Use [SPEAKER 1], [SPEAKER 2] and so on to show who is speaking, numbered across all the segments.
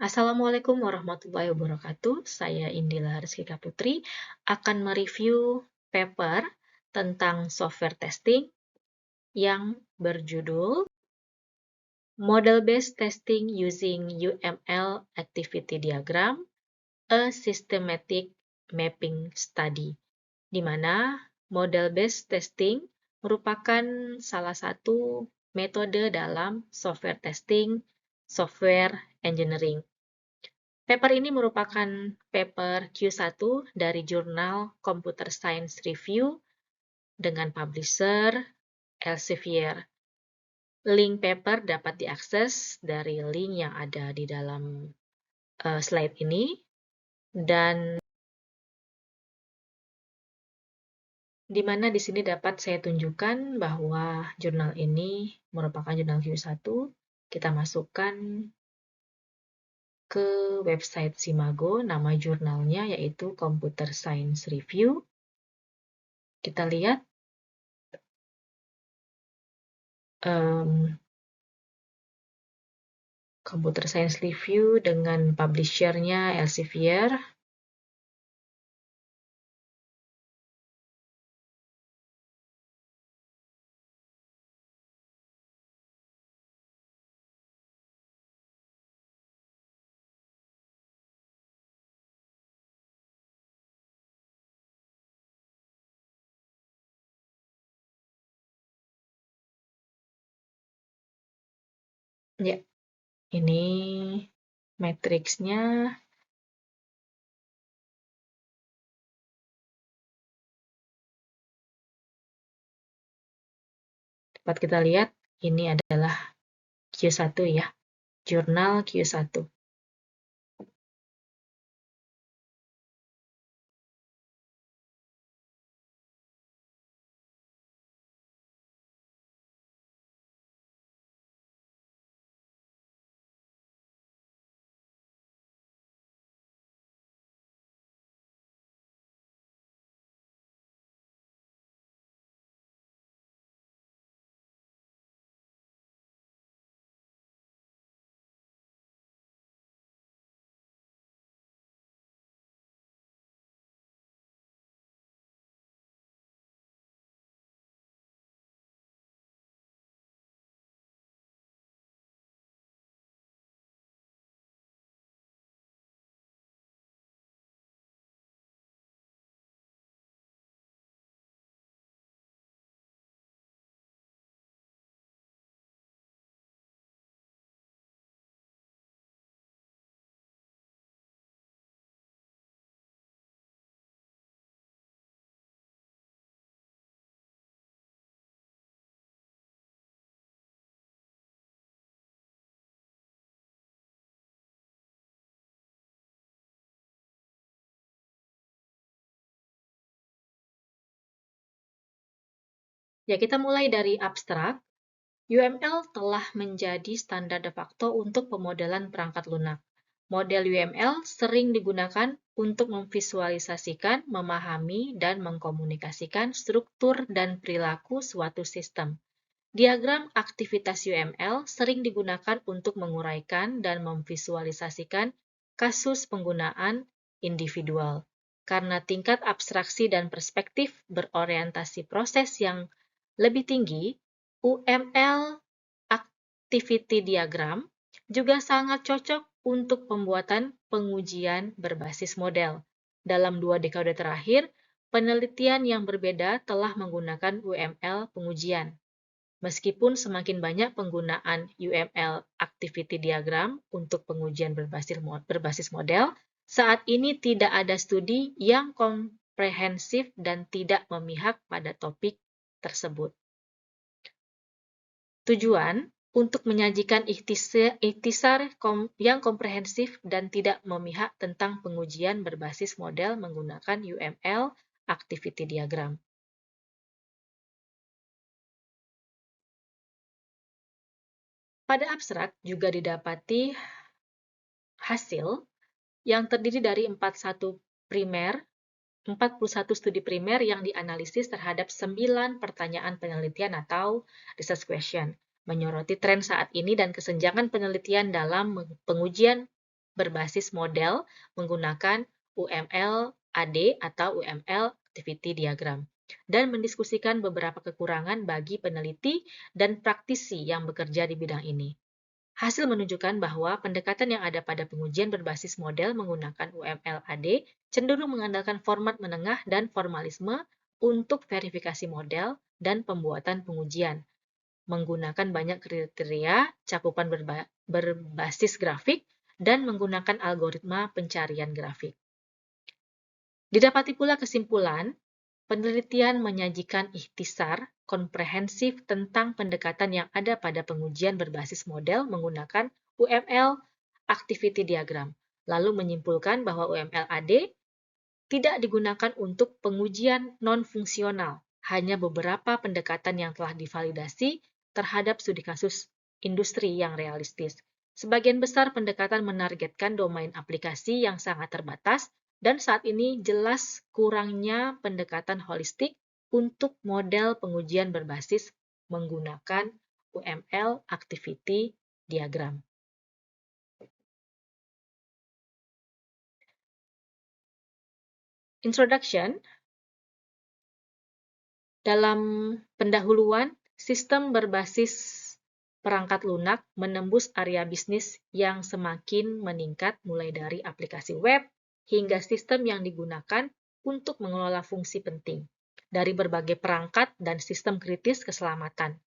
[SPEAKER 1] Assalamualaikum warahmatullahi wabarakatuh. Saya Indila Rizkika Putri akan mereview paper tentang software testing yang berjudul Model-Based Testing Using UML Activity Diagram, a Systematic Mapping Study, di mana model-based testing merupakan salah satu metode dalam software testing, software engineering. Paper ini merupakan paper Q1 dari jurnal Computer Science Review dengan publisher Elsevier. Link paper dapat diakses dari link yang ada di dalam slide ini, dan di mana di sini dapat saya tunjukkan bahwa jurnal ini merupakan jurnal Q1. Kita masukkan ke website Simago, nama jurnalnya yaitu Computer Science Review. Kita lihat Computer Science Review dengan publisher-nya Elsevier. Ya, ini matriksnya. Dapat kita lihat, ini adalah Q1 ya, jurnal Q1. Ya, kita mulai dari abstrak. UML telah menjadi standar de facto untuk pemodelan perangkat lunak. Model UML sering digunakan untuk memvisualisasikan, memahami, dan mengkomunikasikan struktur dan perilaku suatu sistem. Diagram aktivitas UML sering digunakan untuk menguraikan dan memvisualisasikan kasus penggunaan individual. Karena tingkat abstraksi dan perspektif berorientasi proses yang lebih tinggi, UML Activity Diagram juga sangat cocok untuk pembuatan pengujian berbasis model. Dalam 2 dekade terakhir, penelitian yang berbeda telah menggunakan UML pengujian. Meskipun semakin banyak penggunaan UML Activity Diagram untuk pengujian berbasis model, saat ini tidak ada studi yang komprehensif dan tidak memihak pada topik tersebut. Tujuan untuk menyajikan ikhtisar yang komprehensif dan tidak memihak tentang pengujian berbasis model menggunakan UML Activity Diagram. Pada abstrak juga didapati hasil yang terdiri dari 41 studi primer yang dianalisis terhadap 9 pertanyaan penelitian atau research question, menyoroti tren saat ini dan kesenjangan penelitian dalam pengujian berbasis model menggunakan UML AD atau UML Activity Diagram, dan mendiskusikan beberapa kekurangan bagi peneliti dan praktisi yang bekerja di bidang ini. Hasil menunjukkan bahwa pendekatan yang ada pada pengujian berbasis model menggunakan UML AD cenderung mengandalkan format menengah dan formalisme untuk verifikasi model dan pembuatan pengujian, menggunakan banyak kriteria, cakupan berbasis grafik, dan menggunakan algoritma pencarian grafik. Didapati pula kesimpulan, penelitian menyajikan ikhtisar komprehensif tentang pendekatan yang ada pada pengujian berbasis model menggunakan UML Activity Diagram, lalu menyimpulkan bahwa UML AD tidak digunakan untuk pengujian non-fungsional, hanya beberapa pendekatan yang telah divalidasi terhadap studi kasus industri yang realistis. Sebagian besar pendekatan menargetkan domain aplikasi yang sangat terbatas, dan saat ini jelas kurangnya pendekatan holistik untuk model pengujian berbasis menggunakan UML Activity Diagram. Introduction. Dalam pendahuluan, sistem berbasis perangkat lunak menembus area bisnis yang semakin meningkat mulai dari aplikasi web hingga sistem yang digunakan untuk mengelola fungsi penting dari berbagai perangkat dan sistem kritis keselamatan.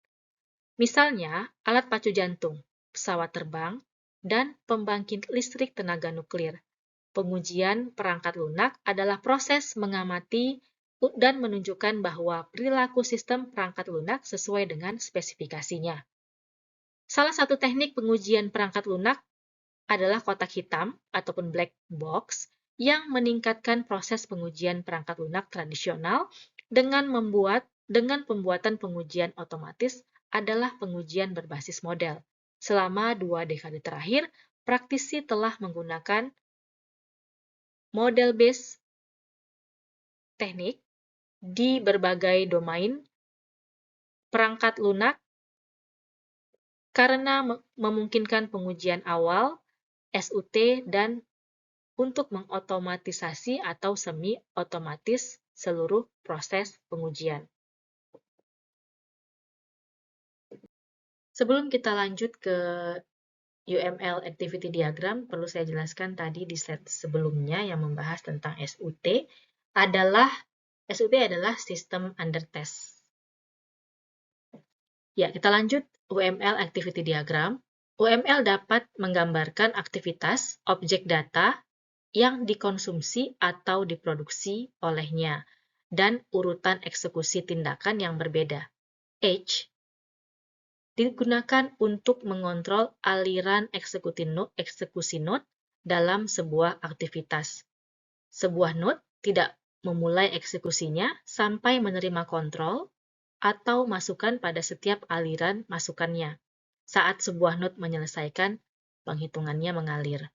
[SPEAKER 1] Misalnya, alat pacu jantung, pesawat terbang, dan pembangkit listrik tenaga nuklir. Pengujian perangkat lunak adalah proses mengamati dan menunjukkan bahwa perilaku sistem perangkat lunak sesuai dengan spesifikasinya. Salah satu teknik pengujian perangkat lunak adalah kotak hitam ataupun black box yang meningkatkan proses pengujian perangkat lunak tradisional dengan pembuatan pengujian otomatis adalah pengujian berbasis model. Selama 2 dekade terakhir, praktisi telah menggunakan model-based teknik di berbagai domain perangkat lunak karena memungkinkan pengujian awal, SUT, dan untuk mengotomatisasi atau semi-otomatis seluruh proses pengujian. Sebelum kita lanjut ke UML Activity Diagram, perlu saya jelaskan tadi di slide sebelumnya yang membahas tentang SUT adalah sistem under test. Ya, kita lanjut UML Activity Diagram. UML dapat menggambarkan aktivitas objek data yang dikonsumsi atau diproduksi olehnya, dan urutan eksekusi tindakan yang berbeda. H digunakan untuk mengontrol aliran eksekusi node dalam sebuah aktivitas. Sebuah node tidak memulai eksekusinya sampai menerima kontrol atau masukan pada setiap aliran masukannya. Saat sebuah node menyelesaikan, penghitungannya mengalir.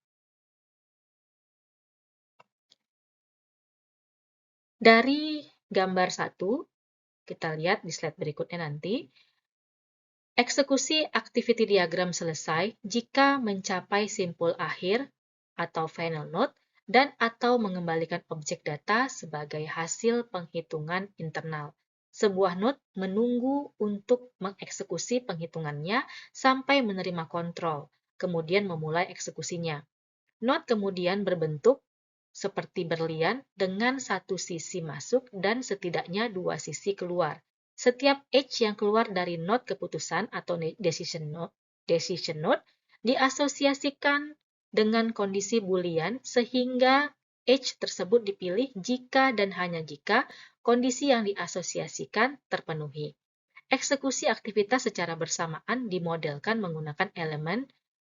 [SPEAKER 1] Dari gambar 1, kita lihat di slide berikutnya nanti, eksekusi activity diagram selesai jika mencapai simpul akhir atau final node dan atau mengembalikan objek data sebagai hasil penghitungan internal. Sebuah node menunggu untuk mengeksekusi penghitungannya sampai menerima kontrol, kemudian memulai eksekusinya. Node kemudian berbentuk seperti berlian dengan satu sisi masuk dan setidaknya 2 sisi keluar. Setiap edge yang keluar dari node keputusan atau decision node diasosiasikan dengan kondisi boolean sehingga edge tersebut dipilih jika dan hanya jika kondisi yang diasosiasikan terpenuhi. Eksekusi aktivitas secara bersamaan dimodelkan menggunakan elemen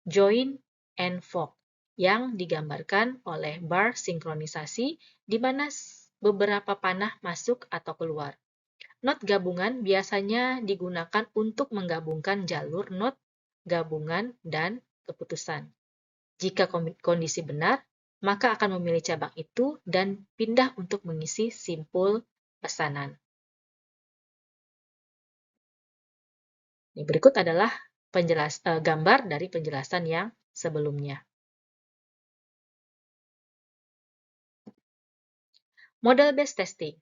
[SPEAKER 1] join and fork yang digambarkan oleh bar sinkronisasi di mana beberapa panah masuk atau keluar. Node gabungan biasanya digunakan untuk menggabungkan jalur node gabungan dan keputusan. Jika kondisi benar, maka akan memilih cabang itu dan pindah untuk mengisi simpul pesanan. Ini berikut adalah gambar dari penjelasan yang sebelumnya. Model-based testing.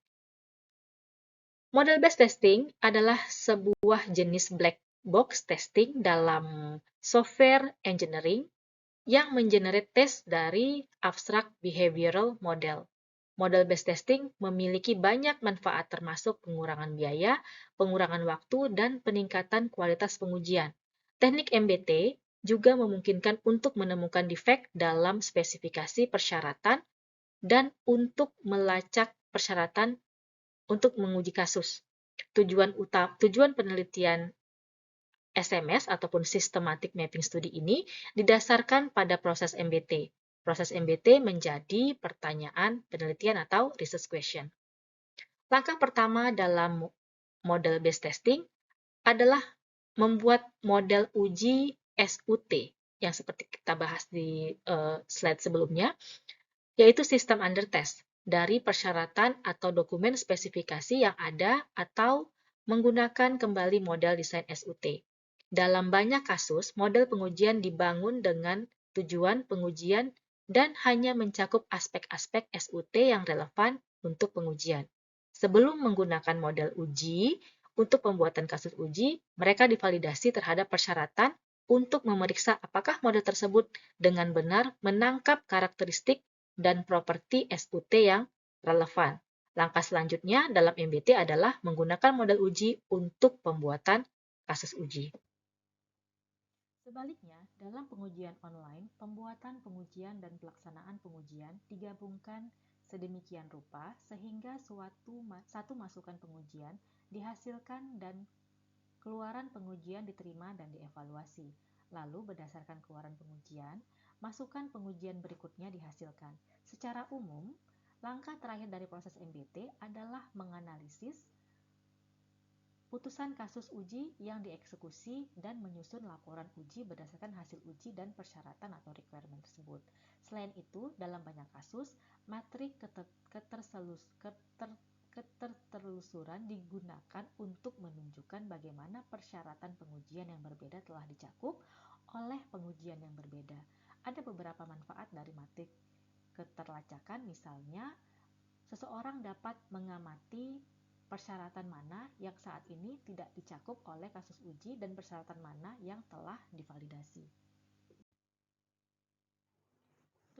[SPEAKER 1] Model-based testing adalah sebuah jenis black box testing dalam software engineering yang mengenerate tes dari abstract behavioral model. Model-based testing memiliki banyak manfaat termasuk pengurangan biaya, pengurangan waktu, dan peningkatan kualitas pengujian. Teknik MBT juga memungkinkan untuk menemukan defek dalam spesifikasi persyaratan dan untuk melacak persyaratan untuk menguji kasus. Tujuan penelitian SMS ataupun Systematic Mapping Study ini didasarkan pada proses MBT. Proses MBT menjadi pertanyaan penelitian atau research question. Langkah pertama dalam model-based testing adalah membuat model uji SUT yang seperti kita bahas di slide sebelumnya, yaitu sistem under test dari persyaratan atau dokumen spesifikasi yang ada atau menggunakan kembali model desain SUT. Dalam banyak kasus, model pengujian dibangun dengan tujuan pengujian dan hanya mencakup aspek-aspek SUT yang relevan untuk pengujian. Sebelum menggunakan model uji, untuk pembuatan kasus uji, mereka divalidasi terhadap persyaratan untuk memeriksa apakah model tersebut dengan benar menangkap karakteristik dan properti SUT yang relevan. Langkah selanjutnya dalam MBT adalah menggunakan model uji untuk pembuatan kasus uji. Sebaliknya, dalam pengujian online, pembuatan pengujian dan pelaksanaan pengujian digabungkan sedemikian rupa sehingga satu masukan pengujian dihasilkan dan keluaran pengujian diterima dan dievaluasi. Lalu berdasarkan keluaran pengujian, masukan pengujian berikutnya dihasilkan. Secara umum, langkah terakhir dari proses MBT adalah menganalisis putusan kasus uji yang dieksekusi dan menyusun laporan uji berdasarkan hasil uji dan persyaratan atau requirement tersebut. Selain itu, dalam banyak kasus, matrik ketertelusuran digunakan untuk menunjukkan bagaimana persyaratan pengujian yang berbeda telah dicakup oleh pengujian yang berbeda. Ada beberapa manfaat dari matrik keterlacakan, misalnya seseorang dapat mengamati persyaratan mana yang saat ini tidak dicakup oleh kasus uji dan persyaratan mana yang telah divalidasi.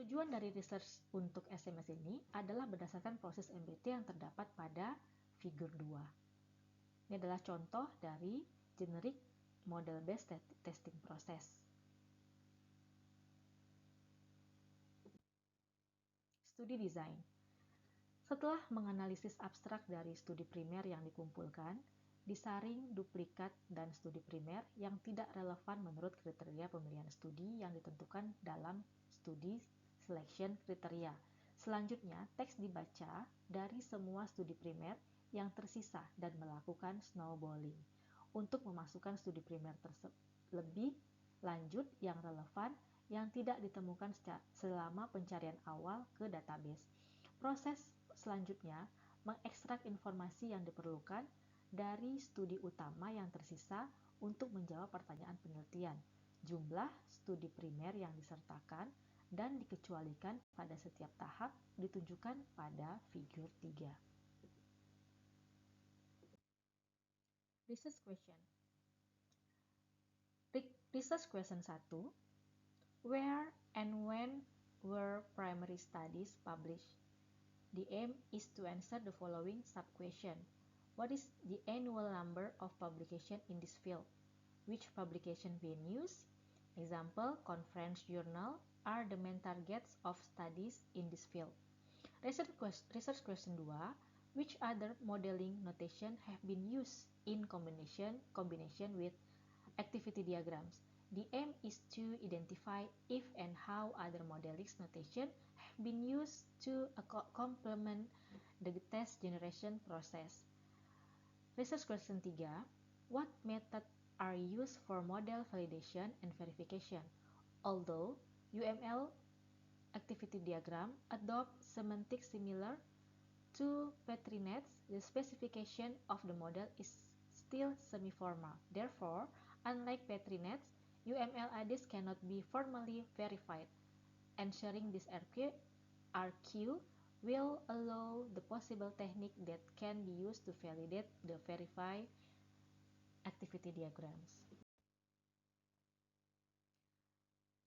[SPEAKER 1] Tujuan dari research untuk SMS ini adalah berdasarkan proses MBT yang terdapat pada figur 2. Ini adalah contoh dari generic model-based testing process. Studi design. Setelah menganalisis abstrak dari studi primer yang dikumpulkan, disaring duplikat dan studi primer yang tidak relevan menurut kriteria pemilihan studi yang ditentukan dalam studi selection kriteria. Selanjutnya, teks dibaca dari semua studi primer yang tersisa dan melakukan snowballing untuk memasukkan studi primer lebih lanjut yang relevan yang tidak ditemukan selama pencarian awal ke database. Proses selanjutnya mengekstrak informasi yang diperlukan dari studi utama yang tersisa untuk menjawab pertanyaan penelitian, jumlah studi primer yang disertakan, dan dikecualikan pada setiap tahap ditunjukkan pada figur 3. Research question. Research question 1. Where and when were primary studies published? The aim is to answer the following sub-question. What is the annual number of publication in this field? Which publication venues, example, conference journal, are the main targets of studies in this field? Research question 2. Which other modeling notation have been used in combination with activity diagrams? The aim is to identify if and how other modeling notation have been used to complement the test generation process. Research question 3. What methods are used for model validation and verification? Although UML activity diagram adopt semantics similar to PetriNet's, the specification of the model is still semi-formal. Therefore, unlike PetriNet's, UML IDs cannot be formally verified. Ensuring this RQ will allow the possible technique that can be used to validate the verify activity diagrams.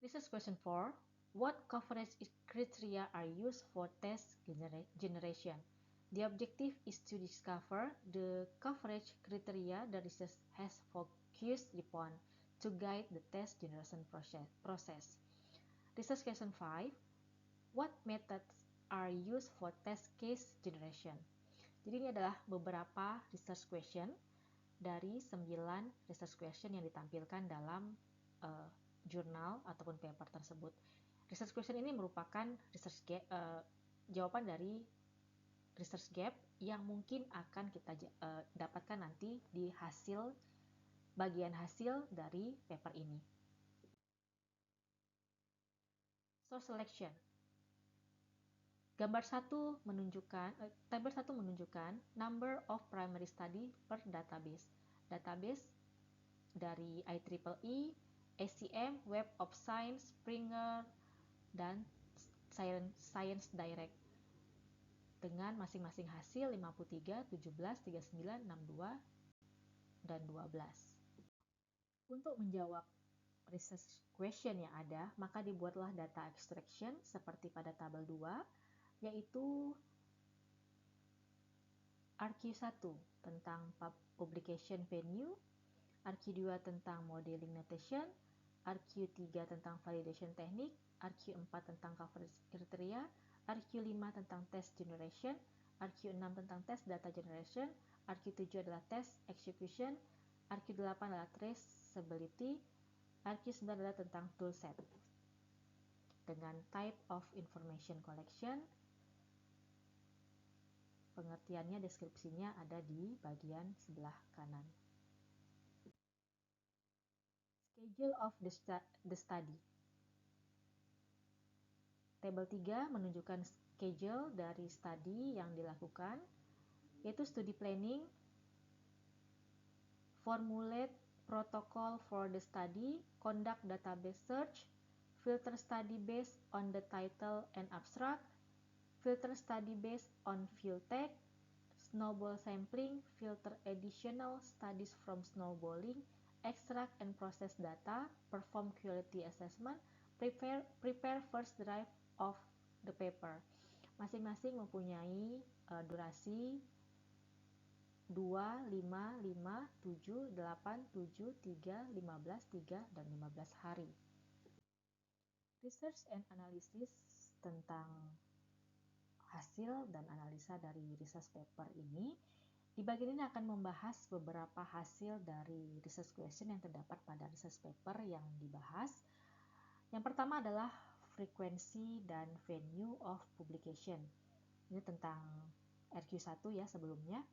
[SPEAKER 1] Research question 4. What coverage criteria are used for test generation? The objective is to discover the coverage criteria the research has focused upon to guide the test generation process. Research question 5. What methods are used for test case generation? Jadi ini adalah beberapa research question dari 9 research question yang ditampilkan dalam jurnal ataupun paper tersebut. Research question ini merupakan research jawaban dari research gap yang mungkin akan kita dapatkan nanti di bagian hasil dari paper ini. Source selection. Tabel 1 menunjukkan number of primary study per database. Database dari IEEE, ACM, Web of Science, Springer, dan Science Direct dengan masing-masing hasil 53, 17, 39, 62, dan 12. Untuk menjawab research question yang ada, maka dibuatlah data extraction seperti pada tabel 2, yaitu RQ1 tentang publication venue, RQ2 tentang modeling notation, RQ3 tentang validation technique, RQ4 tentang coverage criteria, RQ5 tentang test generation, RQ6 tentang test data generation, RQ7 adalah test execution, RQ8 adalah traceability, RQ9 adalah tentang toolset. Dengan type of information collection, pengertiannya, deskripsinya ada di bagian sebelah kanan. Schedule of the study. Tabel 3 menunjukkan schedule dari study yang dilakukan, yaitu study planning, formulate protocol for the study, conduct database search, filter study based on the title and abstract, filter study based on field tag, snowball sampling, filter additional studies from snowballing, extract and process data, perform quality assessment, prepare first draft of the paper. Masing-masing mempunyai durasi 2, 5, 5, 7, 8, 7, 3, 15, 3, dan 15 hari. Research and analysis tentang hasil dan analisa dari research paper ini. Di bagian ini akan membahas beberapa hasil dari research question yang terdapat pada research paper yang dibahas. Yang pertama adalah frequency dan venue of publication. Ini tentang RQ1 ya sebelumnya.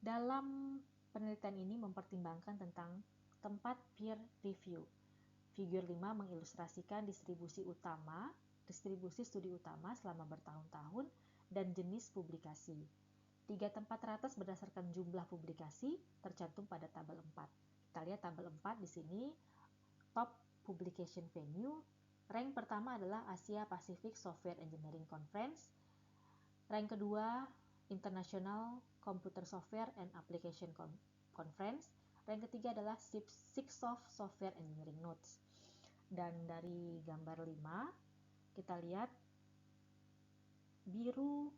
[SPEAKER 1] Dalam penelitian ini mempertimbangkan tentang tempat peer review. Figur 5 mengilustrasikan distribusi studi utama selama bertahun-tahun dan jenis publikasi. 3 tempat teratas berdasarkan jumlah publikasi tercantum pada tabel 4. Kita lihat tabel 4 di sini, top publication venue. Rank pertama adalah Asia Pacific Software Engineering Conference. Rank kedua, International Computer Software and Application Conference. Rank ketiga adalah SIGSOFT Software Engineering Notes. Dan dari gambar 5, kita lihat biru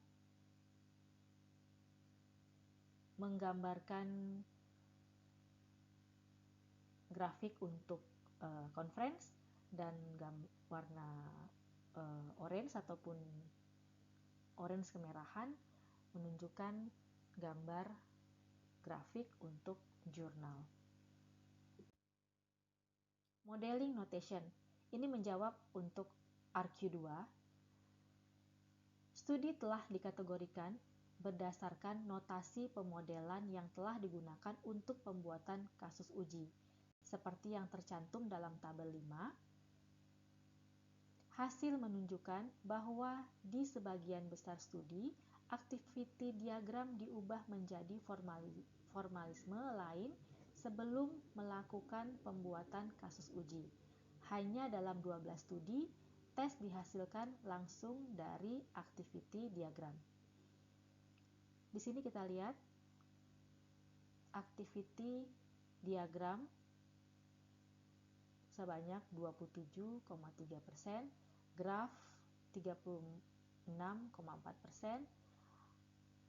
[SPEAKER 1] menggambarkan grafik untuk conference dan warna orange ataupun orange kemerahan menunjukkan gambar grafik untuk jurnal. Modeling notation. Ini menjawab untuk RQ2. Studi telah dikategorikan berdasarkan notasi pemodelan yang telah digunakan untuk pembuatan kasus uji, seperti yang tercantum dalam tabel 5. Hasil menunjukkan bahwa di sebagian besar studi, activity diagram diubah menjadi formalisme lain sebelum melakukan pembuatan kasus uji. Hanya dalam 12 studi, tes dihasilkan langsung dari activity diagram. Di sini kita lihat activity diagram sebanyak 27,3%, graf 36,4%,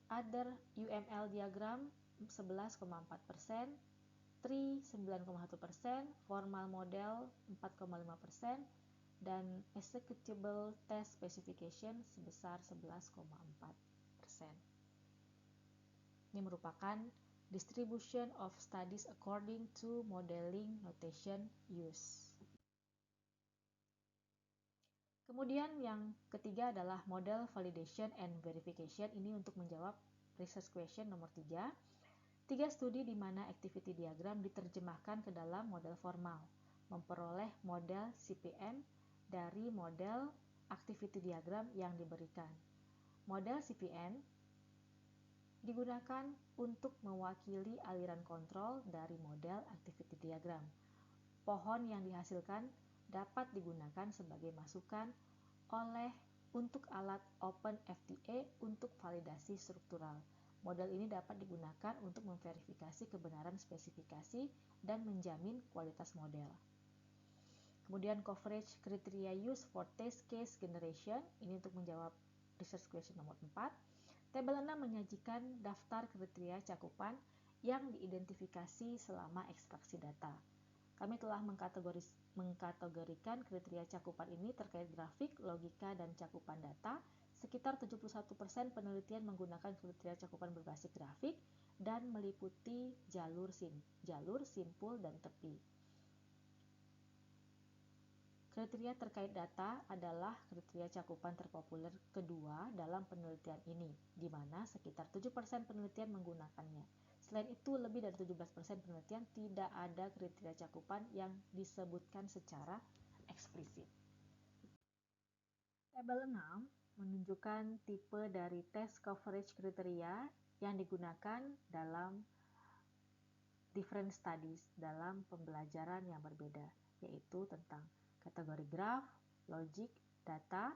[SPEAKER 1] other UML diagram 11,4%, tree 9,1%, formal model 4,5%, dan executable test specification sebesar 11,4%. Ini merupakan distribution of studies according to modeling notation use. Kemudian yang ketiga adalah model validation and verification. Ini untuk menjawab research question nomor 3. 3 studi di mana activity diagram diterjemahkan ke dalam model formal, memperoleh model CPM dari model activity diagram yang diberikan. Model CPM digunakan untuk mewakili aliran kontrol dari model activity diagram. Pohon yang dihasilkan dapat digunakan sebagai masukan untuk alat OpenFDA untuk validasi struktural. Model ini dapat digunakan untuk memverifikasi kebenaran spesifikasi dan menjamin kualitas model. Kemudian coverage criteria use for test case generation, ini untuk menjawab research question nomor 4. Tabel 6 menyajikan daftar kriteria cakupan yang diidentifikasi selama ekstraksi data. Kami telah mengkategorikan kriteria cakupan ini terkait grafik, logika, dan cakupan data. Sekitar 71% penelitian menggunakan kriteria cakupan berbasis grafik dan meliputi jalur simpul, dan tepi. Kriteria terkait data adalah kriteria cakupan terpopuler kedua dalam penelitian ini, di mana sekitar 7% penelitian menggunakannya. Selain itu, lebih dari 17% penelitian tidak ada kriteria cakupan yang disebutkan secara eksplisit. Tabel 6 menunjukkan tipe dari test coverage kriteria yang digunakan dalam different studies dalam pembelajaran yang berbeda, yaitu tentang kategori graf, logic, data,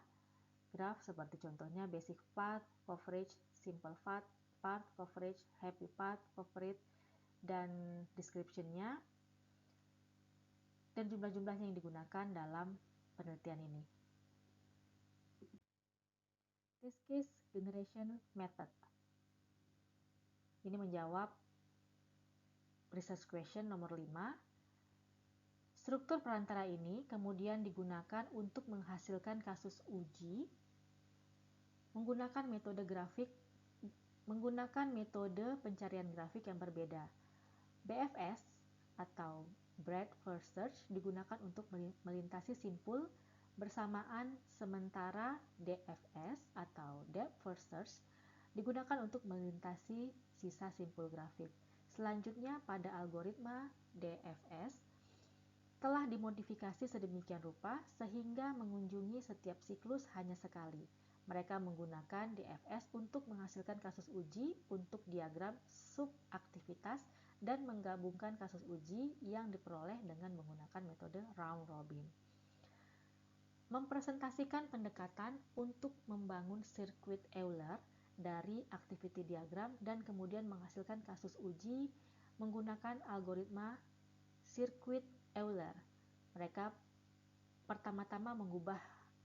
[SPEAKER 1] graf seperti contohnya basic path coverage, simple path coverage, happy path coverage, dan description-nya, dan jumlah-jumlahnya yang digunakan dalam penelitian ini. Test case generation method. Ini menjawab research question nomor 5. Struktur perantara ini kemudian digunakan untuk menghasilkan kasus uji menggunakan metode pencarian grafik yang berbeda. BFS atau Breadth First Search digunakan untuk melintasi simpul bersamaan, sementara DFS atau Depth First Search digunakan untuk melintasi sisa simpul grafik. Selanjutnya, pada algoritma DFS telah dimodifikasi sedemikian rupa sehingga mengunjungi setiap siklus hanya sekali. Mereka menggunakan DFS untuk menghasilkan kasus uji untuk diagram subaktivitas dan menggabungkan kasus uji yang diperoleh dengan menggunakan metode round robin. Mempresentasikan pendekatan untuk membangun sirkuit Euler dari activity diagram dan kemudian menghasilkan kasus uji menggunakan algoritma sirkuit Euler. Mereka pertama-tama mengubah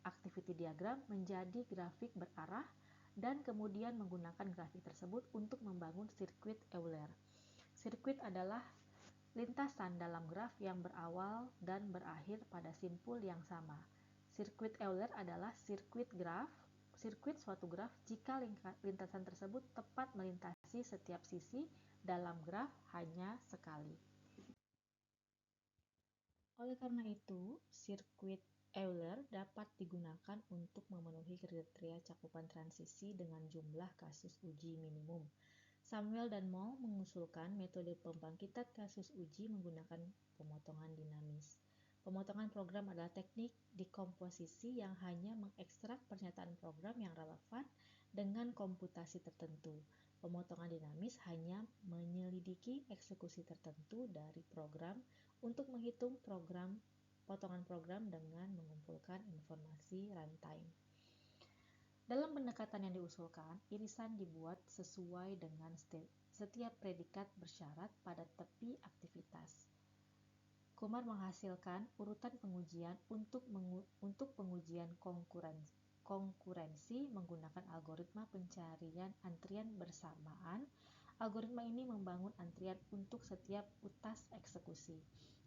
[SPEAKER 1] activity diagram menjadi grafik berarah dan kemudian menggunakan grafik tersebut untuk membangun sirkuit Euler. Sirkuit adalah lintasan dalam graf yang berawal dan berakhir pada simpul yang sama. Sirkuit Euler adalah sirkuit suatu graf jika lintasan tersebut tepat melintasi setiap sisi dalam graf hanya sekali. Oleh karena itu, sirkuit Euler dapat digunakan untuk memenuhi kriteria cakupan transisi dengan jumlah kasus uji minimum. Samuel dan Moll mengusulkan metode pembangkitan kasus uji menggunakan pemotongan dinamis. Pemotongan program adalah teknik dekomposisi yang hanya mengekstrak pernyataan program yang relevan dengan komputasi tertentu. Pemotongan dinamis hanya menyelidiki eksekusi tertentu dari program untuk menghitung program potongan program dengan mengumpulkan informasi runtime. Dalam pendekatan yang diusulkan, irisan dibuat sesuai dengan setiap predikat bersyarat pada tepi aktivitas. Kumar menghasilkan urutan pengujian untuk pengujian konkurensi menggunakan algoritma pencarian antrian bersamaan. Algoritma ini membangun antrian untuk setiap utas eksekusi.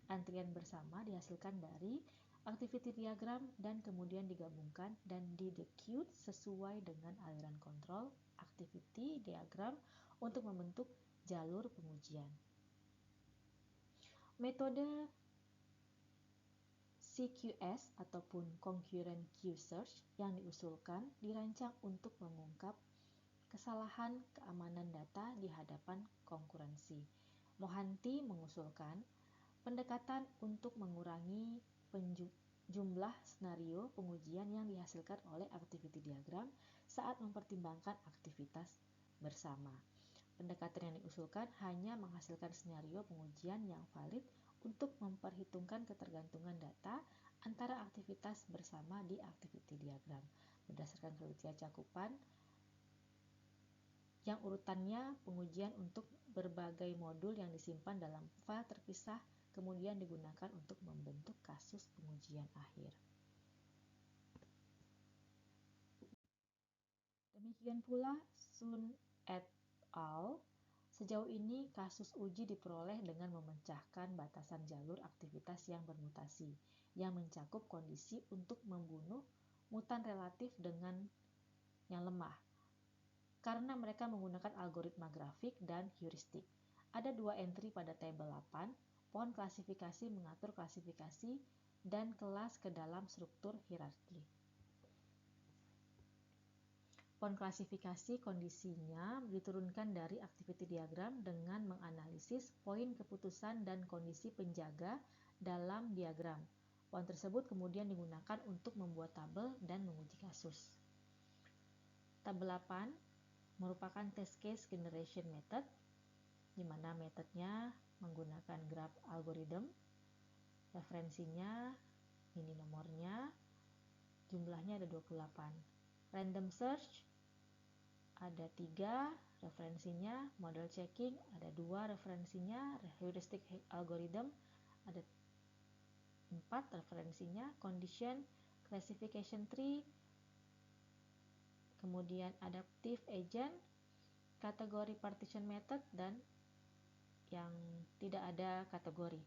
[SPEAKER 1] Antrian bersama dihasilkan dari activity diagram dan kemudian digabungkan dan di-decode sesuai dengan aliran kontrol activity diagram untuk membentuk jalur pengujian. Metode CQS ataupun Concurrent Queue Search yang diusulkan dirancang untuk mengungkap kesalahan keamanan data di hadapan konkurensi. Mohanty mengusulkan pendekatan untuk mengurangi jumlah skenario pengujian yang dihasilkan oleh activity diagram saat mempertimbangkan aktivitas bersama. Pendekatan yang diusulkan hanya menghasilkan skenario pengujian yang valid untuk memperhitungkan ketergantungan data antara aktivitas bersama di activity diagram berdasarkan kriteria cakupan yang urutannya pengujian untuk berbagai modul yang disimpan dalam file terpisah kemudian digunakan untuk membentuk kasus pengujian akhir. Demikian pula Sun et al. Sejauh ini kasus uji diperoleh dengan memecahkan batasan jalur aktivitas yang bermutasi yang mencakup kondisi untuk membunuh mutan relatif dengan yang lemah karena mereka menggunakan algoritma grafik dan heuristik. Ada 2 entry pada tabel 8, pohon klasifikasi mengatur klasifikasi dan kelas ke dalam struktur hierarki. Pohon klasifikasi kondisinya diturunkan dari activity diagram dengan menganalisis poin keputusan dan kondisi penjaga dalam diagram. Pohon tersebut kemudian digunakan untuk membuat tabel dan menguji kasus. Tabel 8 merupakan test case generation method, di mana metodenya menggunakan graph algorithm. Referensinya, ini nomornya, jumlahnya ada 28. Random search ada 3 referensinya, model checking ada 2 referensinya, heuristic algorithm ada 4 referensinya, condition classification tree, kemudian adaptive agent, kategori partition method, dan yang tidak ada kategori.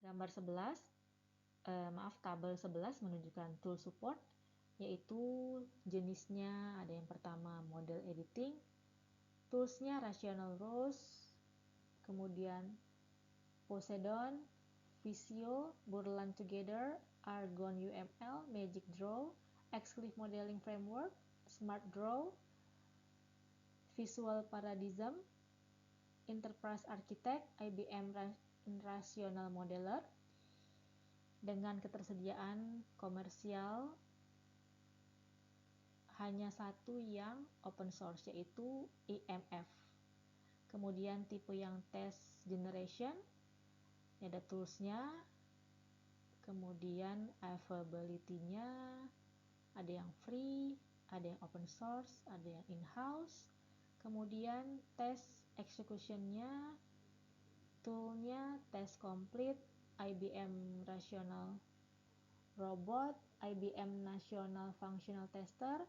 [SPEAKER 1] Gambar 11, tabel 11 menunjukkan tool support, yaitu jenisnya ada yang pertama model editing, toolsnya rational rows, kemudian Poseidon, Visio, Borderland Together, Argon UML, Magic Draw, Xclif Modeling Framework, Smart Draw, Visual Paradigm, Enterprise Architect, IBM Rational Modeler, dengan ketersediaan komersial hanya satu yang open source, yaitu IMF. Kemudian tipe yang test generation, ini ada toolsnya, kemudian availability-nya ada yang free, ada yang open source, ada yang in-house, kemudian test execution-nya, tool-nya test complete, IBM Rational Robot, IBM National Functional Tester,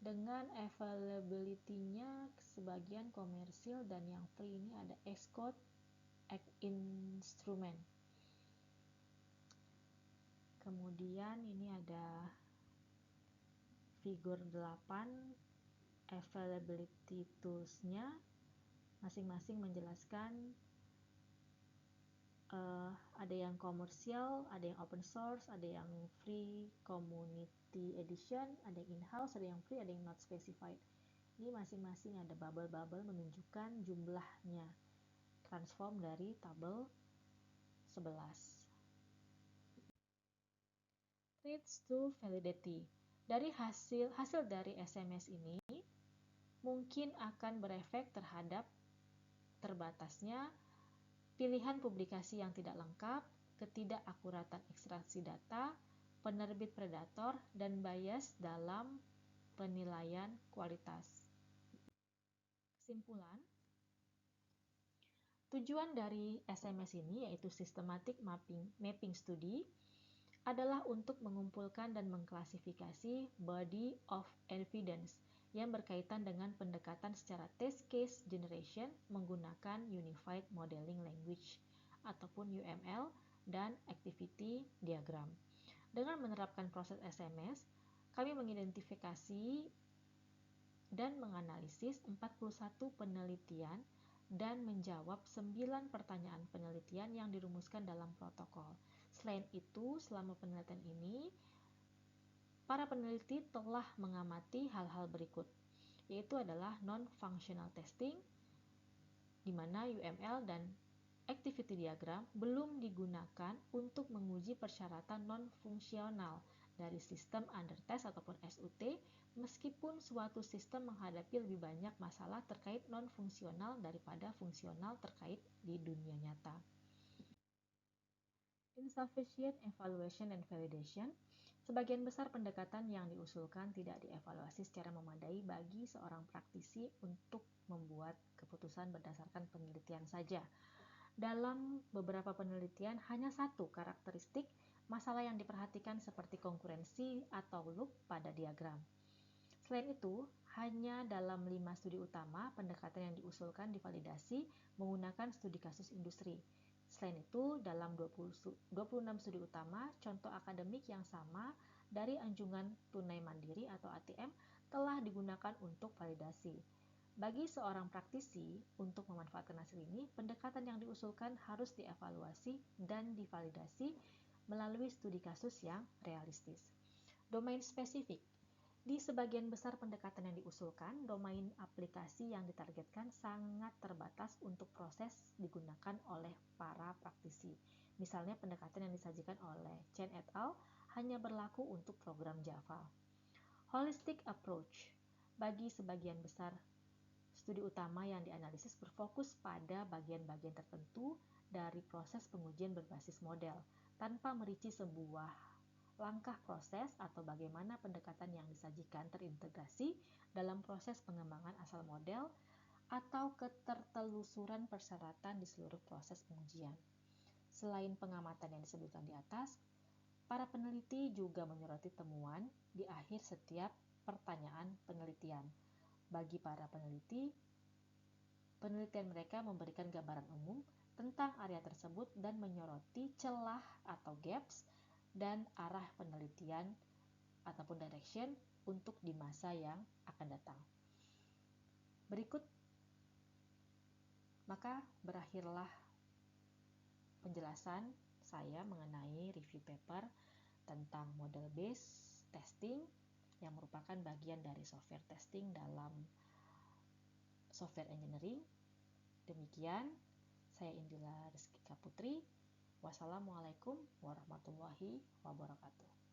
[SPEAKER 1] dengan availability-nya sebagian komersil, dan yang free ini ada Xcode, Instrument. Kemudian ini ada figur 8 availability tools-nya, masing-masing menjelaskan ada yang komersial, ada yang open source, ada yang free community edition, ada yang in-house, ada yang free, ada yang not specified. Ini masing-masing ada bubble-bubble menunjukkan jumlahnya. Transform dari tabel 11. Threats to validity. Dari hasil dari SMS ini mungkin akan berefek terhadap terbatasnya, pilihan publikasi yang tidak lengkap, ketidakakuratan ekstraksi data, penerbit predator, dan bias dalam penilaian kualitas. Kesimpulan, tujuan dari SMS ini yaitu Systematic Mapping Study adalah untuk mengumpulkan dan mengklasifikasi body of evidence yang berkaitan dengan pendekatan secara test case generation menggunakan Unified Modeling Language ataupun UML dan activity diagram. Dengan menerapkan proses SMS, kami mengidentifikasi dan menganalisis 41 penelitian dan menjawab 9 pertanyaan penelitian yang dirumuskan dalam protokol. Selain itu, selama penelitian ini, para peneliti telah mengamati hal-hal berikut, yaitu adalah non-functional testing, di mana UML dan activity diagram belum digunakan untuk menguji persyaratan non-fungsional dari sistem under test ataupun SUT, meskipun suatu sistem menghadapi lebih banyak masalah terkait non-fungsional daripada fungsional terkait di dunia nyata. Insufficient evaluation and validation. Sebagian besar pendekatan yang diusulkan tidak dievaluasi secara memadai bagi seorang praktisi untuk membuat keputusan berdasarkan penelitian saja. Dalam beberapa penelitian, hanya satu karakteristik masalah yang diperhatikan seperti konkurensi atau loop pada diagram. Selain itu, hanya dalam 5 studi utama, pendekatan yang diusulkan divalidasi menggunakan studi kasus industri. Selain itu, dalam 26 studi utama, contoh akademik yang sama dari anjungan tunai mandiri atau ATM telah digunakan untuk validasi. Bagi seorang praktisi, untuk memanfaatkan hasil ini, pendekatan yang diusulkan harus dievaluasi dan divalidasi melalui studi kasus yang realistis. Domain spesifik. Di sebagian besar pendekatan yang diusulkan, domain aplikasi yang ditargetkan sangat terbatas untuk proses digunakan oleh para praktisi. Misalnya pendekatan yang disajikan oleh Chen et al. Hanya berlaku untuk program Java. Holistic approach. Bagi sebagian besar studi utama yang dianalisis berfokus pada bagian-bagian tertentu dari proses pengujian berbasis model, tanpa merinci sebuah langkah proses atau bagaimana pendekatan yang disajikan terintegrasi dalam proses pengembangan asal model atau ketertelusuran persyaratan di seluruh proses pengujian. Selain pengamatan yang disebutkan di atas, para peneliti juga menyoroti temuan di akhir setiap pertanyaan penelitian. Bagi para peneliti, penelitian mereka memberikan gambaran umum tentang area tersebut dan menyoroti celah atau gaps dan arah penelitian ataupun direction untuk di masa yang akan datang. Berikut, maka berakhirlah penjelasan saya mengenai review paper tentang model based testing yang merupakan bagian dari software testing dalam software engineering. Demikian, saya Indila Rizkika Putri. Wassalamualaikum warahmatullahi wabarakatuh.